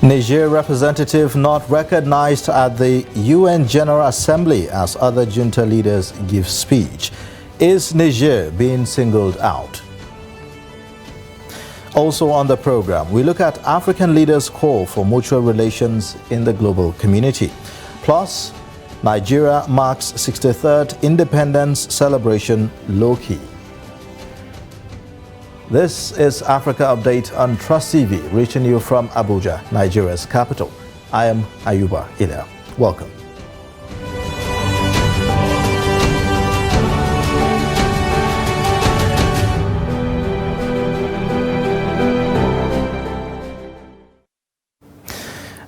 Niger representative not recognized at the UN General Assembly as other junta leaders give speech. Is Niger being singled out? Also on the program, we look at African leaders' call for mutual relations in the global community. Plus, Nigeria marks 63rd independence celebration low-key. This is Africa Update on Trust TV, reaching you from Abuja, Nigeria's capital. I am Ayuba Ila. Welcome.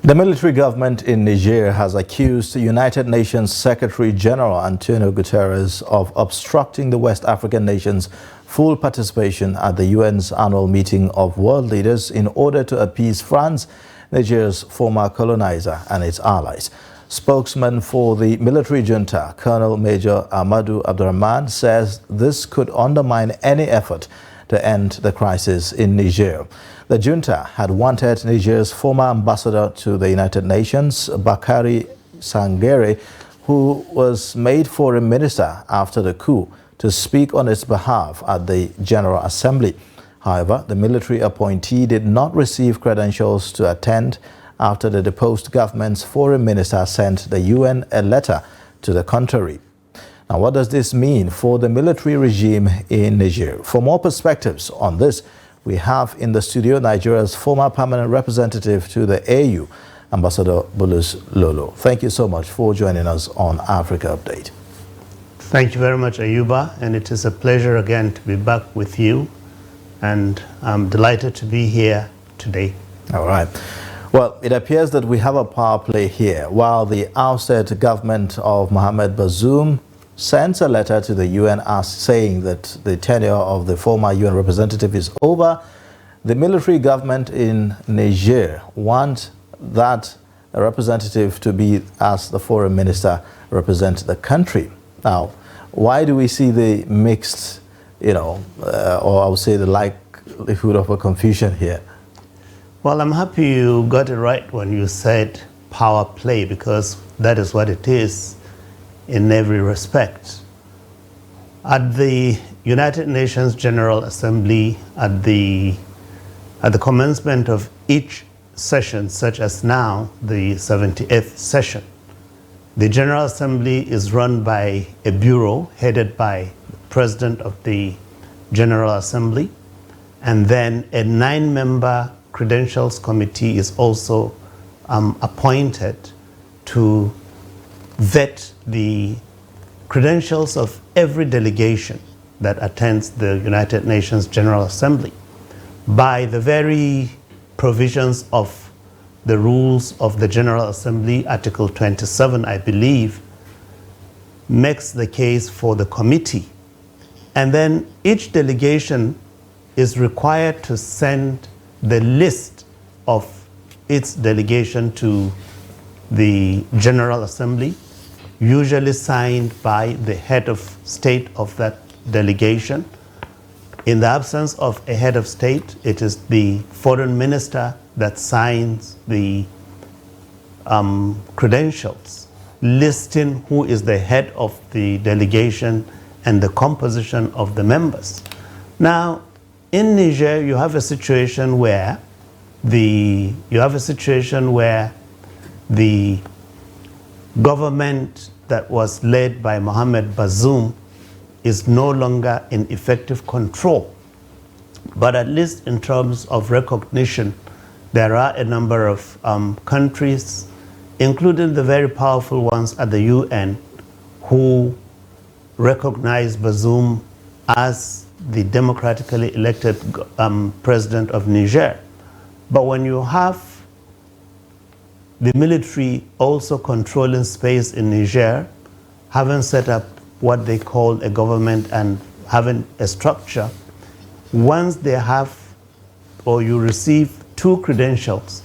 The military government in Niger has accused United Nations Secretary General Antonio Guterres of obstructing the West African nation's full participation at the UN's annual meeting of world leaders in order to appease France, Niger's former colonizer, and its allies. Spokesman for the military junta, Colonel Major Amadou Abdurrahman, says this could undermine any effort to end the crisis in Niger. The junta had wanted Niger's former ambassador to the United Nations, Bakari Sangere, who was made foreign minister after the coup, to speak on its behalf at the General Assembly. However, the military appointee did not receive credentials to attend after the deposed government's foreign minister sent the UN a letter to the contrary. Now, what does this mean for the military regime in Niger? For more perspectives on this, we have in the studio Nigeria's former permanent representative to the AU, Ambassador Bulus Lolo. Thank you so much for joining us on Africa Update. Thank you very much, Ayuba, and it is a pleasure again to be back with you, and I'm delighted to be here today. All right. Well, it appears that we have a power play here. While the ousted government of Mohamed Bazoum sends a letter to the UN saying that the tenure of the former UN representative is over, the military government in Niger wants that representative to be, as the foreign minister, represent the country. Now, why do we see the mixed, or I would say the likelihood of a confusion here? Well, I'm happy you got it right when you said power play, because that is what it is in every respect. At the United Nations General Assembly, at the commencement of each session, such as now, the 78th session, the General Assembly is run by a bureau headed by the President of the General Assembly, and then a 9-member Credentials Committee is also appointed to vet the credentials of every delegation that attends the United Nations General Assembly by the very provisions of the rules of the General Assembly. Article 27, I believe, makes the case for the committee. And then each delegation is required to send the list of its delegation to the General Assembly, usually signed by the head of state of that delegation. In the absence of a head of state, it is the foreign minister that signs the credentials, listing who is the head of the delegation and the composition of the members. Now, in Niger, you have a situation where the government that was led by Mohamed Bazoum is no longer in effective control. But at least in terms of recognition, there are a number of countries, including the very powerful ones at the UN, who recognize Bazoum as the democratically elected president of Niger. But when you have the military also controlling space in Niger, having set up what they call a government and having a structure, once they have or you receive 2 credentials,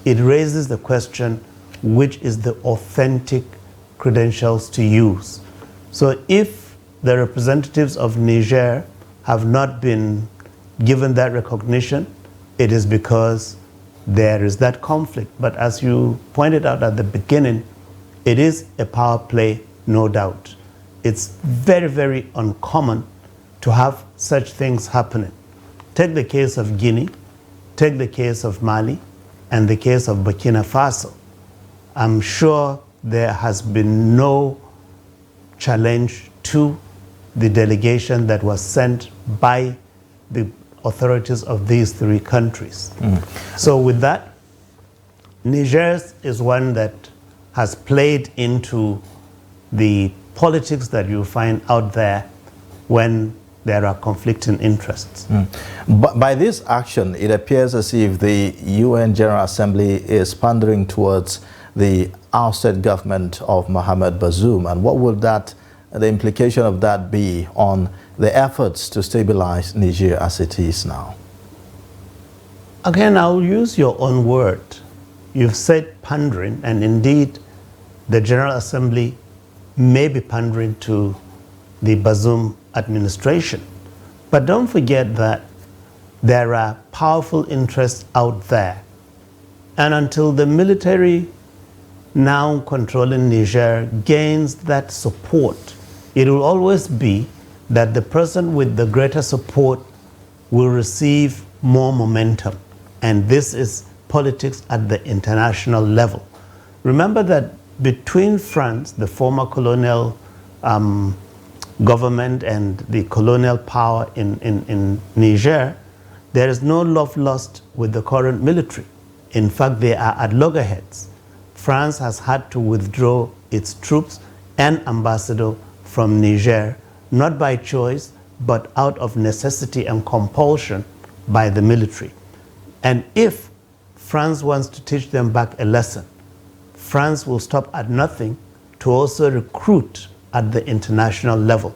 it raises the question, which is the authentic credentials to use? So if the representatives of Niger have not been given that recognition, it is because there is that conflict. But as you pointed out at the beginning, it is a power play, no doubt. It's very, very uncommon to have such things happening. Take the case of Guinea, take the case of Mali, and the case of Burkina Faso. I'm sure there has been no challenge to the delegation that was sent by the authorities of these three countries. So with that, Niger is one that has played into the politics that you find out there when there are conflicting interests. But by this action, it appears as if the UN General Assembly is pandering towards the ousted government of Mohamed Bazoum. And what would that, the implication of that be on the efforts to stabilize Niger as it is now? Again, I'll use your own word. You've said pandering, and indeed, the General Assembly may be pandering to the Bazoum administration. But don't forget that there are powerful interests out there. And until the military now controlling Niger gains that support, it will always be that the person with the greater support will receive more momentum. And this is politics at the international level. Remember that between France, the former colonial government, and the colonial power in Niger, there is no love lost with the current military. In fact, they are at loggerheads. France has had to withdraw its troops and ambassador from Niger, not by choice, but out of necessity and compulsion by the military. And if France wants to teach them back a lesson, France will stop at nothing to also recruit at the international level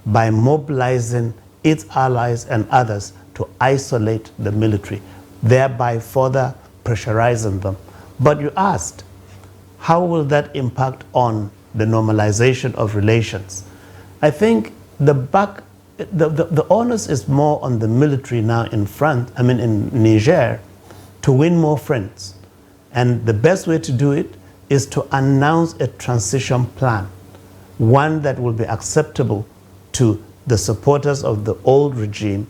by mobilizing its allies and others to isolate the military, thereby further pressurizing them. But you asked, how will that impact on the normalization of relations? I think the onus is more on the military now in Niger, to win more friends. And the best way to do it is to announce a transition plan, one that will be acceptable to the supporters of the old regime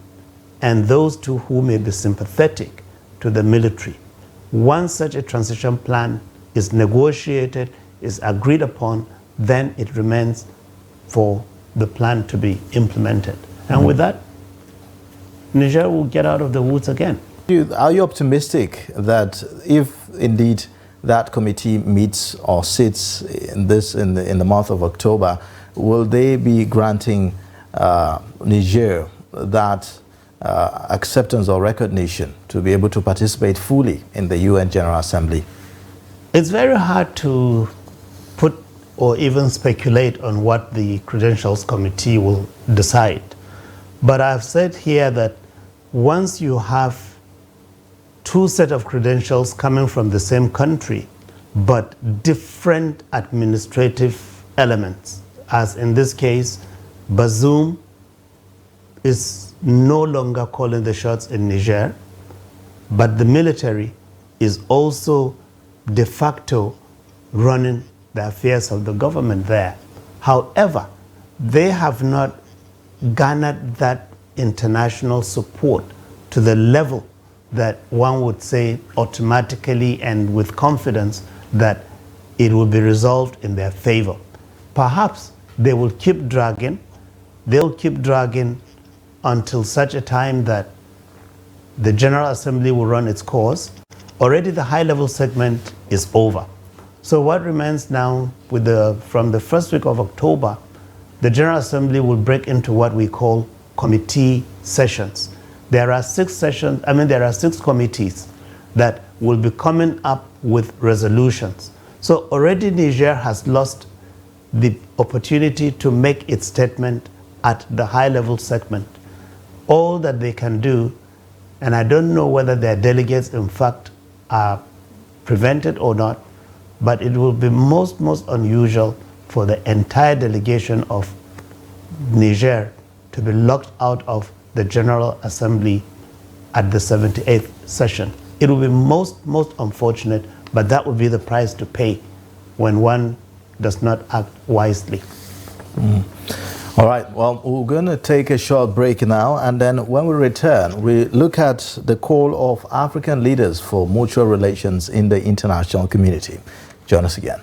and those to who may be sympathetic to the military. Once such a transition plan is negotiated, is agreed upon, then it remains for the plan to be implemented. And with that, Niger will get out of the woods again. Are you optimistic that if indeed that committee meets or sits in the month of October, will they be granting Niger that acceptance or recognition to be able to participate fully in the UN General Assembly? It's very hard to put or even speculate on what the Credentials Committee will decide. But I've said here that once you have two sets of credentials coming from the same country, but different administrative elements, as in this case, Bazoum is no longer calling the shots in Niger, but the military is also de facto running the affairs of the government there. However, they have not garnered that international support to the level that one would say automatically and with confidence that it will be resolved in their favor. Perhaps they will keep dragging. They'll keep dragging until such a time that the General Assembly will run its course. Already the high-level segment is over. So what remains now from the first week of October, the General Assembly will break into what we call committee sessions. There are 6 sessions, there are 6 committees that will be coming up with resolutions. So already Niger has lost the opportunity to make its statement at the high-level segment. All that they can do, and I don't know whether their delegates in fact are prevented or not, but it will be most unusual for the entire delegation of Niger to be locked out of the General Assembly at the 78th session. It will be most unfortunate, but that would be the price to pay when one does not act wisely. All right, well, we're going to take a short break now, and then when we return, we look at the call of African leaders for mutual relations in the international community. Join us again.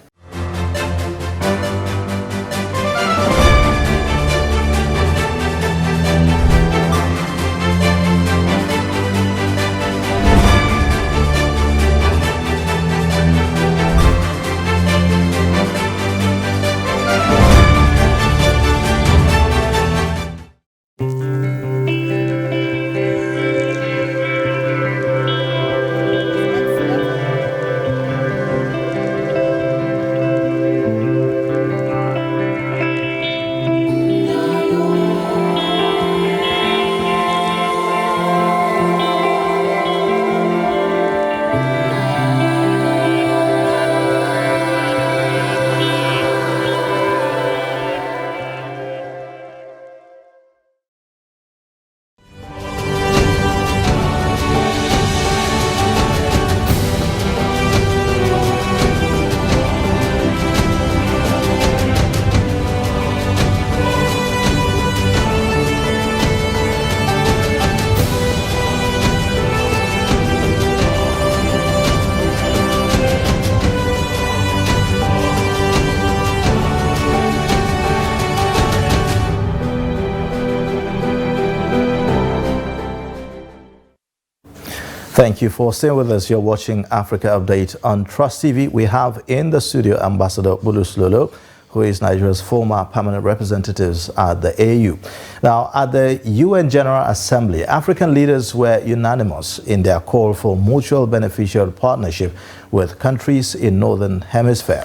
Thank you for staying with us. You're watching Africa Update on Trust TV. We have in the studio Ambassador Bulus Lolo, who is Nigeria's former permanent representative at the AU. Now, at the UN General Assembly, African leaders were unanimous in their call for mutual beneficial partnership with countries in Northern Hemisphere.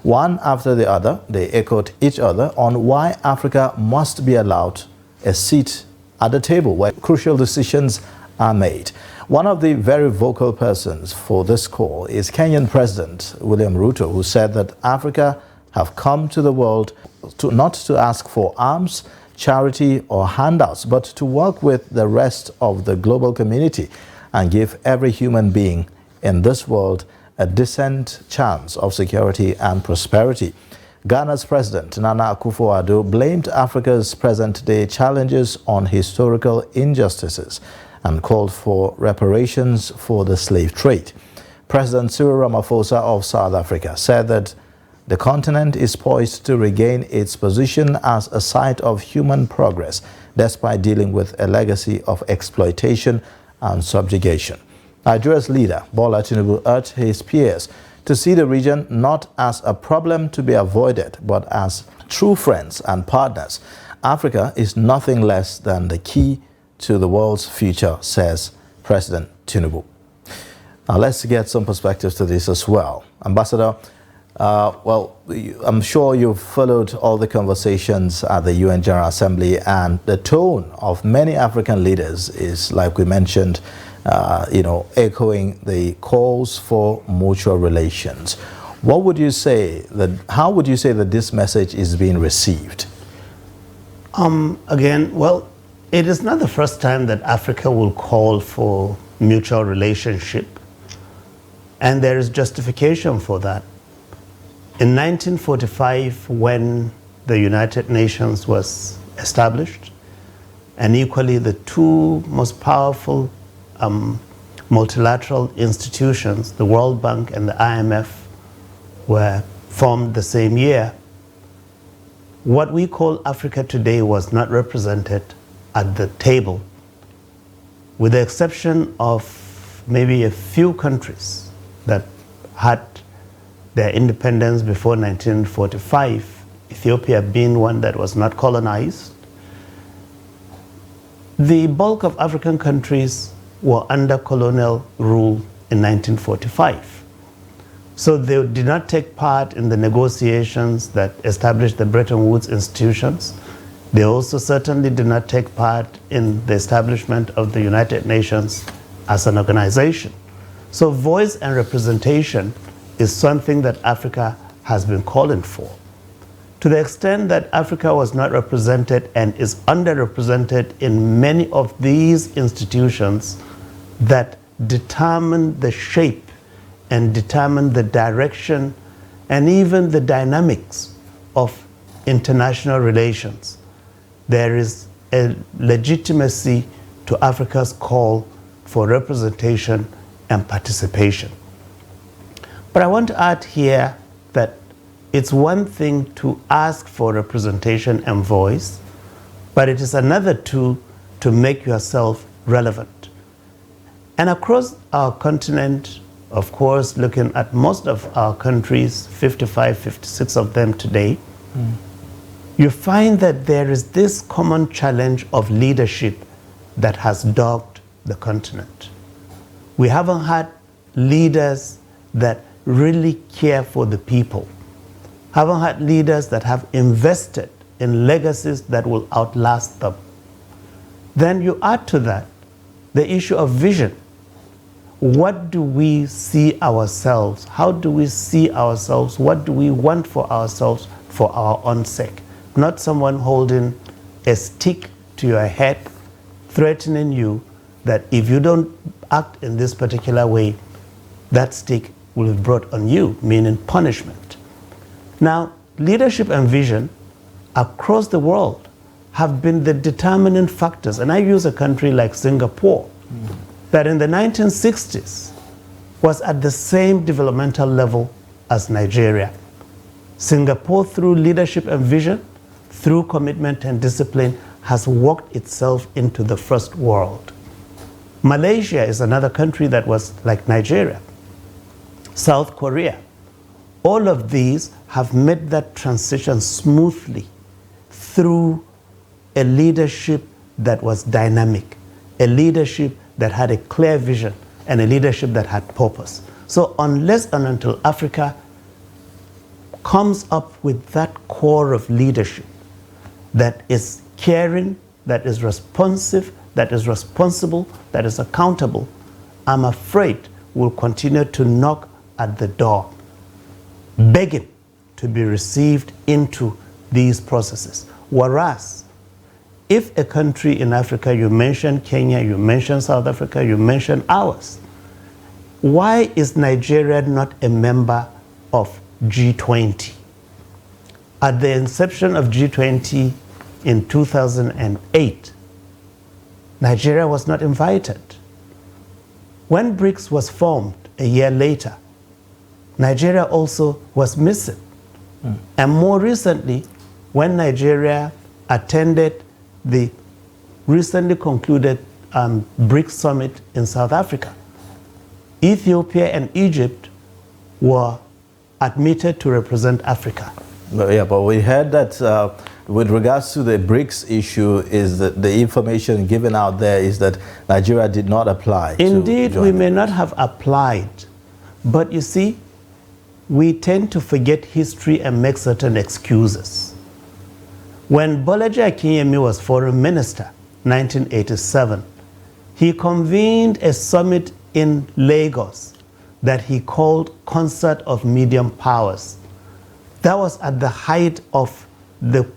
One after the other, they echoed each other on why Africa must be allowed a seat at the table where crucial decisions are made. One of the very vocal persons for this call is Kenyan President William Ruto, who said that Africa have come to the world not to ask for arms, charity or handouts, but to work with the rest of the global community and give every human being in this world a decent chance of security and prosperity. Ghana's President Nana Akufo-Addo blamed Africa's present-day challenges on historical injustices and called for reparations for the slave trade. President Cyril Ramaphosa of South Africa said that the continent is poised to regain its position as a site of human progress, despite dealing with a legacy of exploitation and subjugation. Nigeria's leader, Bola Tinubu, urged his peers to see the region not as a problem to be avoided, but as true friends and partners. Africa is nothing less than the key to the world's future, says President Tinubu. Now let's get some perspectives to this as well. Ambassador, well, I'm sure you've followed all the conversations at the UN General Assembly, and the tone of many African leaders is, like we mentioned, echoing the calls for mutual relations. What would you say how would you say that this message is being received? Again, well, it is not the first time that Africa will call for mutual relationship, and there is justification for that. In 1945, when the United Nations was established, and equally the two most powerful multilateral institutions, the World Bank and the IMF, were formed the same year, what we call Africa today was not represented at the table, with the exception of maybe a few countries that had their independence before 1945, Ethiopia being one that was not colonized. The bulk of African countries were under colonial rule in 1945. So they did not take part in the negotiations that established the Bretton Woods institutions. They also certainly did not take part in the establishment of the United Nations as an organization. So voice and representation is something that Africa has been calling for. To the extent that Africa was not represented and is underrepresented in many of these institutions that determine the shape and determine the direction and even the dynamics of international relations. There is a legitimacy to Africa's call for representation and participation. But I want to add here that it's one thing to ask for representation and voice, but it is another to make yourself relevant. And across our continent, of course, looking at most of our countries, 55, 56 of them today, you find that there is this common challenge of leadership that has dogged the continent. We haven't had leaders that really care for the people, haven't had leaders that have invested in legacies that will outlast them. Then you add to that the issue of vision. What do we see ourselves? How do we see ourselves? What do we want for ourselves for our own sake? Not someone holding a stick to your head, threatening you that if you don't act in this particular way, that stick will be brought on you, meaning punishment. Now, leadership and vision across the world have been the determining factors. And I use a country like Singapore, that in the 1960s was at the same developmental level as Nigeria. Singapore, through leadership and vision, through commitment and discipline, has worked itself into the first world. Malaysia is another country that was like Nigeria. South Korea. All of these have made that transition smoothly through a leadership that was dynamic, a leadership that had a clear vision, and a leadership that had purpose. So unless and until Africa comes up with that core of leadership that is caring, that is responsive, that is responsible, that is accountable, I'm afraid we'll continue to knock at the door, begging to be received into these processes. Whereas, if a country in Africa, you mention Kenya, you mention South Africa, you mention ours, why is Nigeria not a member of G20? At the inception of G20 in 2008, Nigeria was not invited. When BRICS was formed a year later, Nigeria also was missing. And more recently, when Nigeria attended the recently concluded BRICS summit in South Africa, Ethiopia and Egypt were admitted to represent Africa. Yeah, but we heard that with regards to the BRICS issue, is that the information given out there is that Nigeria did not apply. Indeed, we may not have applied, but you see, we tend to forget history and make certain excuses. When Bolaji Akinyemi was foreign minister, 1987, he convened a summit in Lagos that he called Concert of Medium Powers. That was at the height of the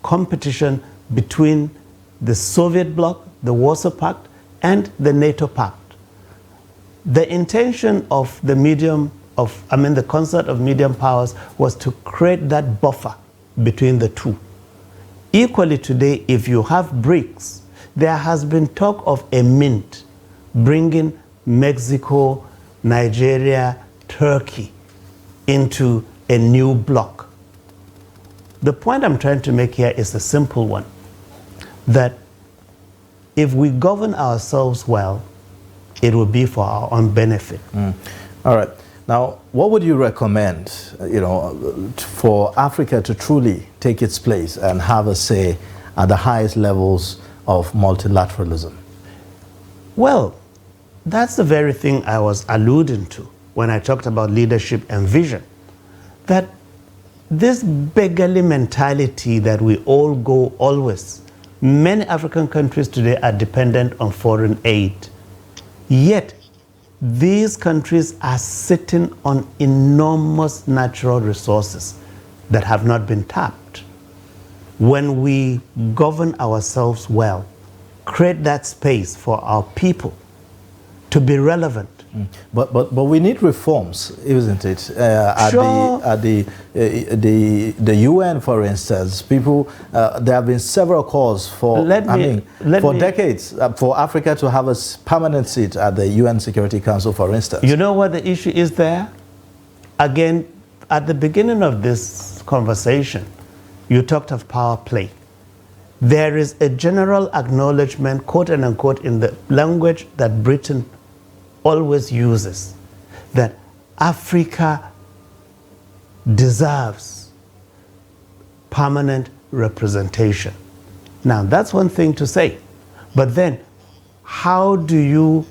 competition between the Soviet bloc, the Warsaw Pact, and the NATO Pact. The intention of the the Concert of Medium Powers was to create that buffer between the two. Equally today, if you have BRICS, there has been talk of a mint bringing Mexico, Nigeria, Turkey into a new bloc. The point I'm trying to make here is a simple one, that if we govern ourselves well, it will be for our own benefit. All right. Now, what would you recommend, for Africa to truly take its place and have a say at the highest levels of multilateralism? Well, that's the very thing I was alluding to when I talked about leadership and vision. That this beggarly mentality that we all go always, many African countries today are dependent on foreign aid. Yet, these countries are sitting on enormous natural resources that have not been tapped. When we govern ourselves well, create that space for our people, to be relevant. But we need reforms, isn't it? Sure. At the UN, for instance, people there have been several calls for decades for Africa to have a permanent seat at the UN Security Council, for instance. You know what the issue is there? Again, at the beginning of this conversation, you talked of power play. There is a general acknowledgement, quote and unquote, in the language that Britain always uses, that Africa deserves permanent representation. Now, that's one thing to say, but then how do you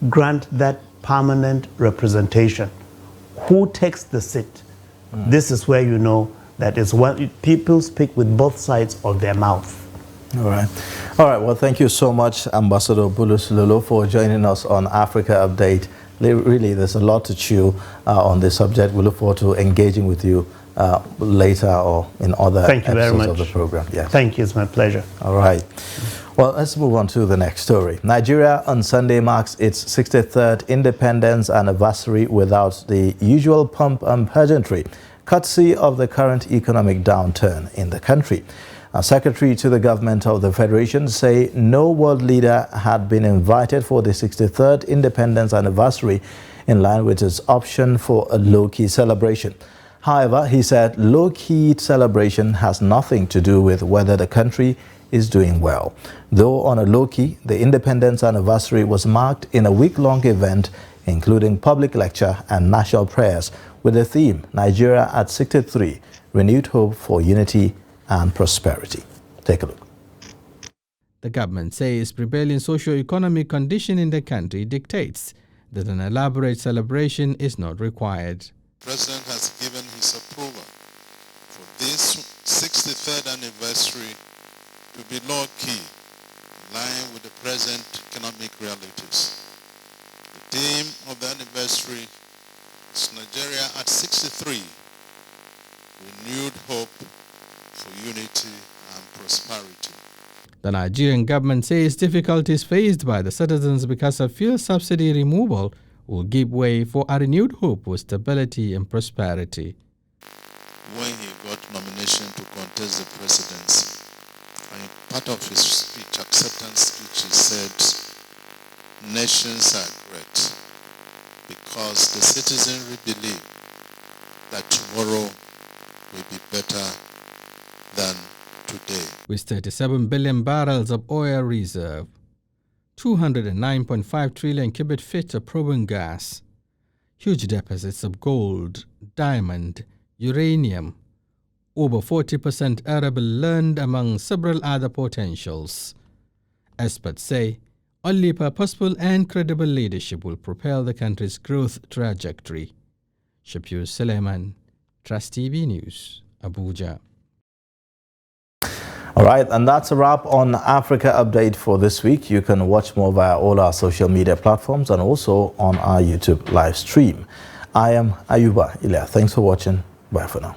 grant that permanent representation? Who takes the seat? This is where you know that is when people speak with both sides of their mouth. All right. Well, thank you so much, Ambassador Bulus Lolo, for joining us on Africa Update. Really, there's a lot to chew on this subject. We look forward to engaging with you later or in other episodes of the program. Yeah. Thank you. It's my pleasure. All right. Well, let's move on to the next story. Nigeria on Sunday marks its 63rd independence anniversary without the usual pomp and pageantry, courtesy of the current economic downturn in the country. Secretary to the government of the Federation say no world leader had been invited for the 63rd independence anniversary in line with its option for a low-key celebration. However, he said low-key celebration has nothing to do with whether the country is doing well. Though on a low-key, the independence anniversary was marked in a week-long event including public lecture and national prayers with the theme Nigeria at 63, Renewed Hope for Unity and Prosperity. Take a look. The government says prevailing socio-economic condition in the country dictates that an elaborate celebration is not required. The President has given his approval for this 63rd anniversary to be low-key, in line with the present economic realities. The theme of the anniversary is Nigeria at 63, Renewed Hope for Unity and Prosperity. The Nigerian government says difficulties faced by the citizens because of fuel subsidy removal will give way for a renewed hope for stability and prosperity. When he got nomination to contest the presidency, and part of his speech, acceptance speech, he said, nations are great because the citizenry believe that tomorrow will be better than today. With 37 billion barrels of oil reserve, 209.5 trillion cubic feet of proven gas, huge deposits of gold, diamond, uranium, over 40% arable land among several other potentials. Experts say only purposeful and credible leadership will propel the country's growth trajectory. Shafiu Suleiman, Trust TV News, Abuja. All right, and that's a wrap on Africa Update for this week. You can watch more via all our social media platforms and also on our YouTube live stream. I am Ayuba Ilya. Thanks for watching. Bye for now.